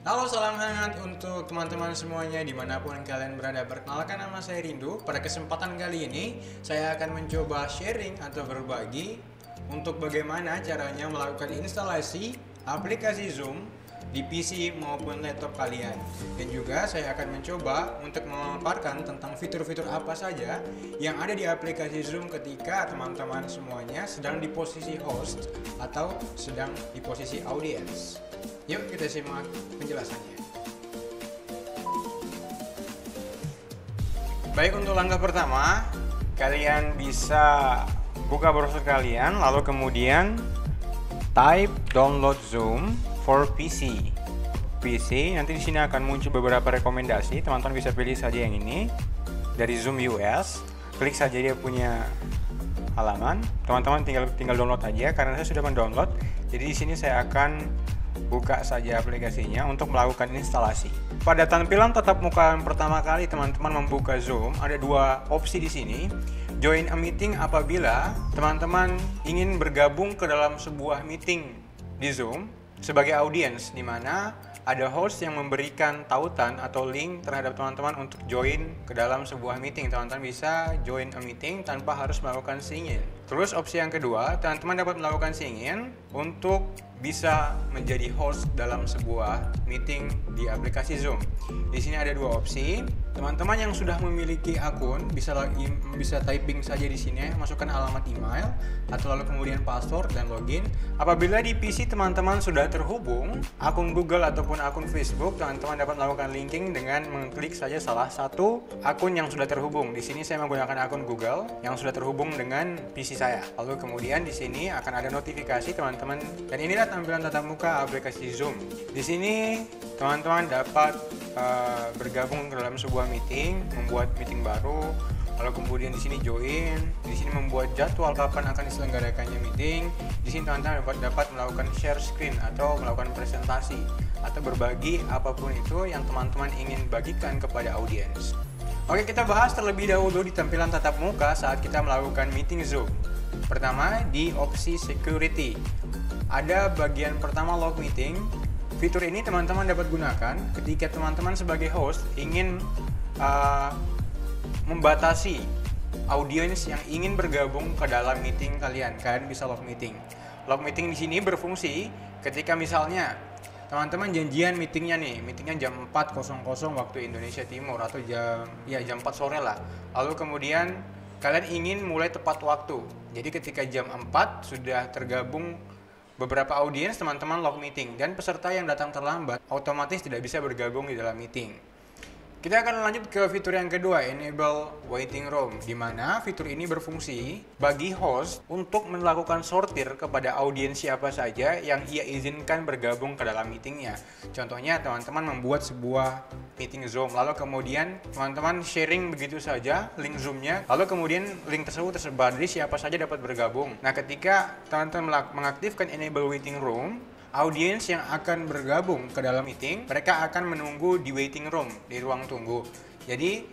Halo, salam hangat untuk teman-teman semuanya dimanapun kalian berada. Perkenalkan, nama saya Rindu. Pada kesempatan kali ini, saya akan mencoba sharing atau berbagi untuk bagaimana caranya melakukan instalasi aplikasi Zoom di PC maupun laptop kalian. Dan juga saya akan mencoba untuk memaparkan tentang fitur-fitur apa saja yang ada di aplikasi Zoom ketika teman-teman semuanya sedang di posisi host atau sedang di posisi audience. Yuk kita simak penjelasannya. Baik, untuk langkah pertama, kalian bisa buka browser kalian, lalu kemudian type download Zoom for PC. Nanti di sini akan muncul beberapa rekomendasi. Teman-teman bisa pilih saja yang ini dari Zoom US. Klik saja dia punya halaman. Teman-teman tinggal download aja karena saya sudah mendownload. Jadi di sini saya akan buka saja aplikasinya untuk melakukan instalasi. Pada tampilan tatap muka pertama kali teman-teman membuka Zoom, ada dua opsi di sini. Join a meeting apabila teman-teman ingin bergabung ke dalam sebuah meeting di Zoom sebagai audiens, di mana ada host yang memberikan tautan atau link terhadap teman-teman untuk join ke dalam sebuah meeting. Teman-teman bisa join a meeting tanpa harus melakukan sign in. Terus opsi yang kedua, teman-teman dapat melakukan sign in untuk bisa menjadi host dalam sebuah meeting di aplikasi Zoom. Di sini ada dua opsi. Teman-teman yang sudah memiliki akun bisa typing saja di sini, masukkan alamat email atau lalu kemudian password dan login. Apabila di PC teman-teman sudah terhubung akun Google ataupun akun Facebook, teman-teman dapat melakukan linking dengan mengklik saja salah satu akun yang sudah terhubung. Di sini saya menggunakan akun Google yang sudah terhubung dengan PC saya. Lalu kemudian di sini akan ada notifikasi teman-teman, dan inilah tampilan tatap muka aplikasi Zoom. Di sini teman-teman dapat bergabung ke dalam sebuah meeting, membuat meeting baru, lalu kemudian di sini join, di sini membuat jadwal kapan akan diselenggarakannya meeting. Di sini teman-teman dapat melakukan share screen atau melakukan presentasi atau berbagi apapun itu yang teman-teman ingin bagikan kepada audiens. Oke, kita bahas terlebih dahulu di tampilan tatap muka saat kita melakukan meeting Zoom. Pertama, di opsi security. Ada bagian pertama log meeting. Fitur ini teman-teman dapat gunakan ketika teman-teman sebagai host ingin membatasi audiens yang ingin bergabung ke dalam meeting kalian. Kalian bisa log meeting. Log meeting di sini berfungsi ketika misalnya teman-teman janjian meetingnya jam 4.00 waktu Indonesia Timur atau jam 4 sore lah. Lalu kemudian kalian ingin mulai tepat waktu. Jadi ketika jam 4 sudah tergabung beberapa audiens, teman-teman log meeting, dan peserta yang datang terlambat otomatis tidak bisa bergabung di dalam meeting. Kita akan lanjut ke fitur yang kedua, enable waiting room, di mana fitur ini berfungsi bagi host untuk melakukan sortir kepada audiens siapa saja yang ia izinkan bergabung ke dalam meetingnya. Contohnya teman-teman membuat sebuah meeting Zoom, lalu kemudian teman-teman sharing begitu saja link Zoom-nya, lalu kemudian link tersebut tersebar, jadi siapa saja dapat bergabung. Nah, ketika teman-teman mengaktifkan enable waiting room, audiens yang akan bergabung ke dalam meeting, mereka akan menunggu di waiting room, di ruang tunggu. Jadi,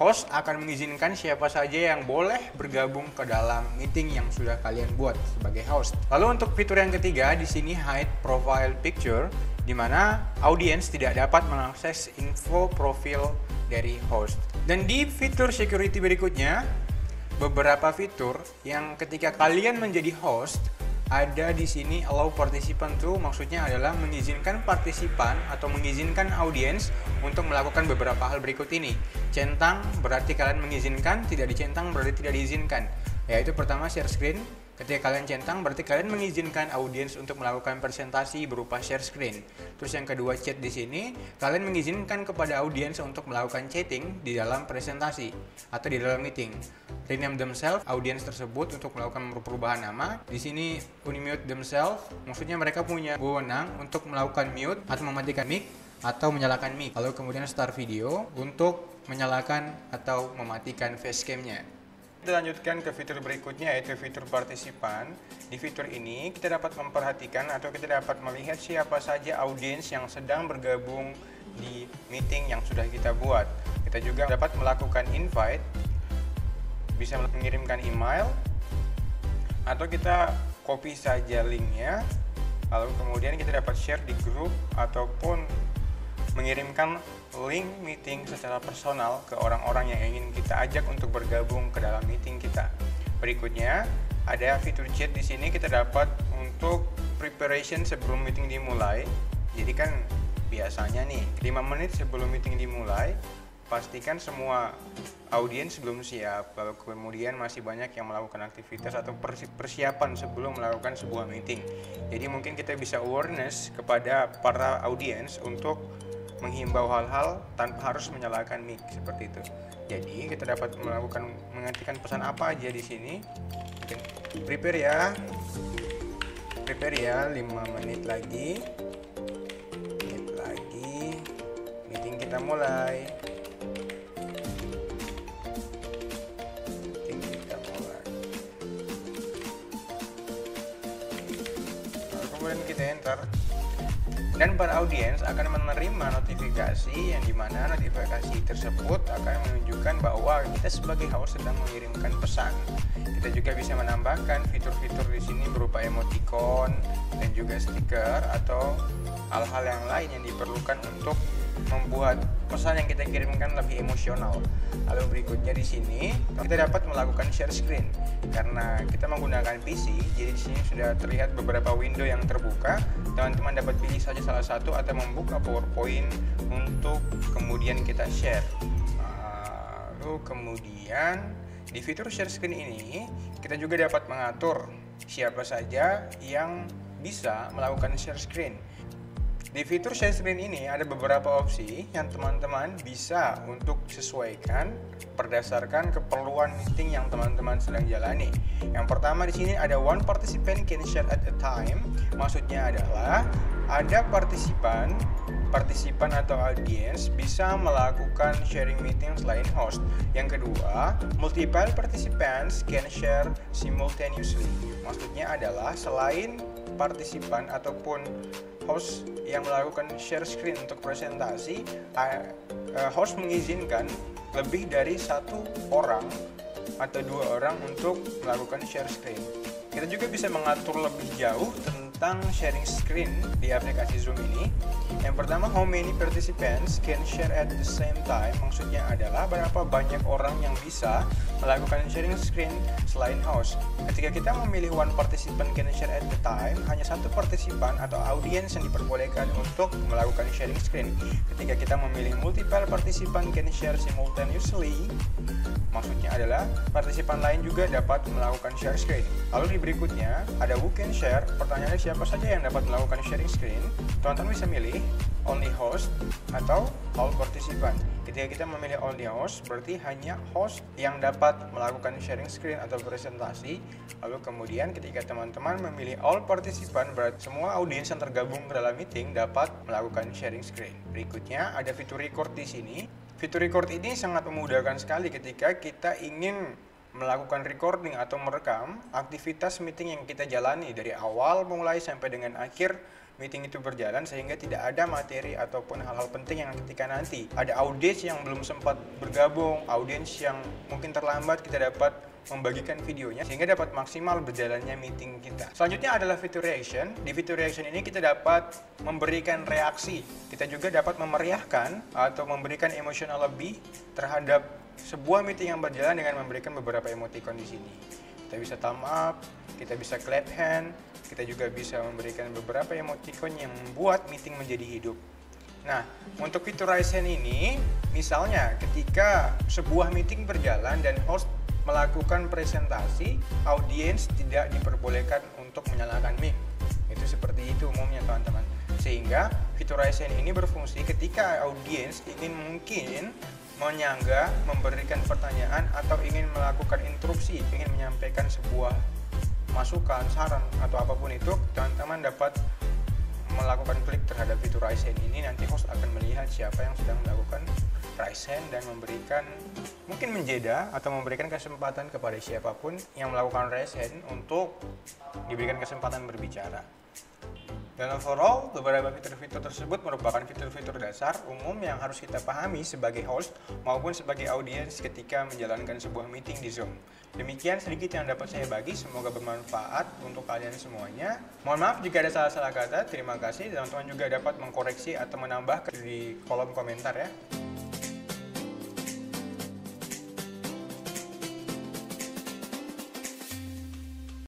host akan mengizinkan siapa saja yang boleh bergabung ke dalam meeting yang sudah kalian buat sebagai host. Lalu untuk fitur yang ketiga, di sini hide profile picture, di mana audiens tidak dapat mengakses info profil dari host. Dan di fitur security berikutnya, beberapa fitur yang ketika kalian menjadi host, ada di sini allow participant to, maksudnya adalah mengizinkan partisipan atau mengizinkan audiens untuk melakukan beberapa hal berikut ini. Centang berarti kalian mengizinkan, tidak dicentang berarti tidak diizinkan. Yaitu pertama share screen, ketika kalian centang berarti kalian mengizinkan audiens untuk melakukan presentasi berupa share screen. Terus yang kedua chat, di sini kalian mengizinkan kepada audiens untuk melakukan chatting di dalam presentasi atau di dalam meeting. Rename themselves, audiens tersebut untuk melakukan perubahan nama. Di sini unmute themselves, maksudnya mereka punya wewenang untuk melakukan mute atau mematikan mic atau menyalakan mic. Lalu kemudian start video untuk menyalakan atau mematikan facecam-nya. Kita lanjutkan ke fitur berikutnya, yaitu fitur partisipan. Di fitur ini kita dapat memperhatikan atau kita dapat melihat siapa saja audiens yang sedang bergabung di meeting yang sudah kita buat. Kita juga dapat melakukan invite, bisa mengirimkan email, atau kita copy saja linknya, lalu kemudian kita dapat share di grup ataupun mengirimkan link meeting secara personal ke orang-orang yang ingin kita ajak untuk bergabung ke dalam meeting kita. Berikutnya, ada fitur chat di sini kita dapat untuk preparation sebelum meeting dimulai. Jadi kan biasanya nih 5 menit sebelum meeting dimulai, pastikan semua audiens belum siap, lalu kemudian masih banyak yang melakukan aktivitas atau persiapan sebelum melakukan sebuah meeting. Jadi mungkin kita bisa awareness kepada para audiens untuk menghimbau hal-hal tanpa harus menyalakan mic seperti itu. Jadi kita dapat mengetikkan pesan apa aja di sini. Prepare ya 5 menit lagi. Meeting kita mulai. Kemudian kita enter, dan para audiens akan menerima notifikasi yang dimana notifikasi tersebut akan menunjukkan bahwa kita sebagai host sedang mengirimkan pesan. Kita juga bisa menambahkan fitur-fitur di sini berupa emoticon dan juga stiker atau hal-hal yang lain yang diperlukan untuk membuat pesan yang kita kirimkan lebih emosional. Lalu berikutnya di sini kita dapat melakukan share screen. Karena kita menggunakan PC, jadi di sini sudah terlihat beberapa window yang terbuka. Teman-teman dapat pilih saja salah satu atau membuka PowerPoint untuk kemudian kita share. Lalu kemudian di fitur share screen ini kita juga dapat mengatur siapa saja yang bisa melakukan share screen. Di fitur share screen ini ada beberapa opsi yang teman-teman bisa untuk sesuaikan berdasarkan keperluan meeting yang teman-teman sedang jalani. Yang pertama di sini ada one participant can share at a time. Maksudnya adalah ada partisipan atau audiens bisa melakukan sharing meeting selain host. Yang kedua, multiple participants can share simultaneously. Maksudnya adalah selain partisipan ataupun host yang melakukan share screen untuk presentasi, host mengizinkan lebih dari 1 orang atau 2 orang untuk melakukan share screen. Kita juga bisa mengatur lebih jauh tentang sharing screen di aplikasi Zoom ini. Yang pertama, how many participants can share at the same time. Maksudnya adalah berapa banyak orang yang bisa melakukan sharing screen selain host. Ketika kita memilih one participant can share at the time, hanya 1 partisipan atau audiens yang diperbolehkan untuk melakukan sharing screen. Ketika kita memilih multiple participant can share simultaneously, maksudnya adalah partisipan lain juga dapat melakukan share screen. Lalu di berikutnya ada who can share. Pertanyaannya siapa saja yang dapat melakukan sharing screen. Teman-teman bisa milih only host atau all participant. Ketika kita memilih only host, berarti hanya host yang dapat melakukan sharing screen atau presentasi. Lalu kemudian ketika teman-teman memilih all participant, berarti semua audiens yang tergabung ke dalam meeting dapat melakukan sharing screen. Berikutnya ada fitur record di sini. Fitur record ini sangat memudahkan sekali ketika kita ingin melakukan recording atau merekam aktivitas meeting yang kita jalani dari awal mulai sampai dengan akhir meeting itu berjalan, sehingga tidak ada materi ataupun hal-hal penting yang ketika nanti ada audiens yang belum sempat bergabung, audiens yang mungkin terlambat, kita dapat membagikan videonya sehingga dapat maksimal berjalannya meeting kita. Selanjutnya adalah fitur reaction. Di fitur reaction ini kita dapat memberikan reaksi. Kita juga dapat memeriahkan atau memberikan emosional lebih terhadap sebuah meeting yang berjalan dengan memberikan beberapa emoticon di sini. Kita bisa thumb up, kita bisa clap hand, kita juga bisa memberikan beberapa emoticon yang membuat meeting menjadi hidup. Nah, untuk fitur raise hand ini, misalnya ketika sebuah meeting berjalan dan host melakukan presentasi, audiens tidak diperbolehkan untuk menyalakan mic. Itu seperti itu umumnya teman-teman. Sehingga fitur raise hand ini berfungsi ketika audiens ingin mungkin menyanggah, memberikan pertanyaan, atau ingin melakukan interupsi, ingin menyampaikan sebuah masukan, saran, atau apapun itu, teman-teman dapat melakukan klik terhadap fitur raise hand ini. Nanti host akan melihat siapa yang sedang melakukan raise hand dan memberikan, mungkin menjeda atau memberikan kesempatan kepada siapapun yang melakukan raise hand untuk diberikan kesempatan berbicara. Dan overall, beberapa fitur-fitur tersebut merupakan fitur-fitur dasar umum yang harus kita pahami sebagai host maupun sebagai audiens ketika menjalankan sebuah meeting di Zoom. Demikian sedikit yang dapat saya bagi, semoga bermanfaat untuk kalian semuanya. Mohon maaf jika ada salah-salah kata, terima kasih. Dan teman-teman juga dapat mengkoreksi atau menambah di kolom komentar ya.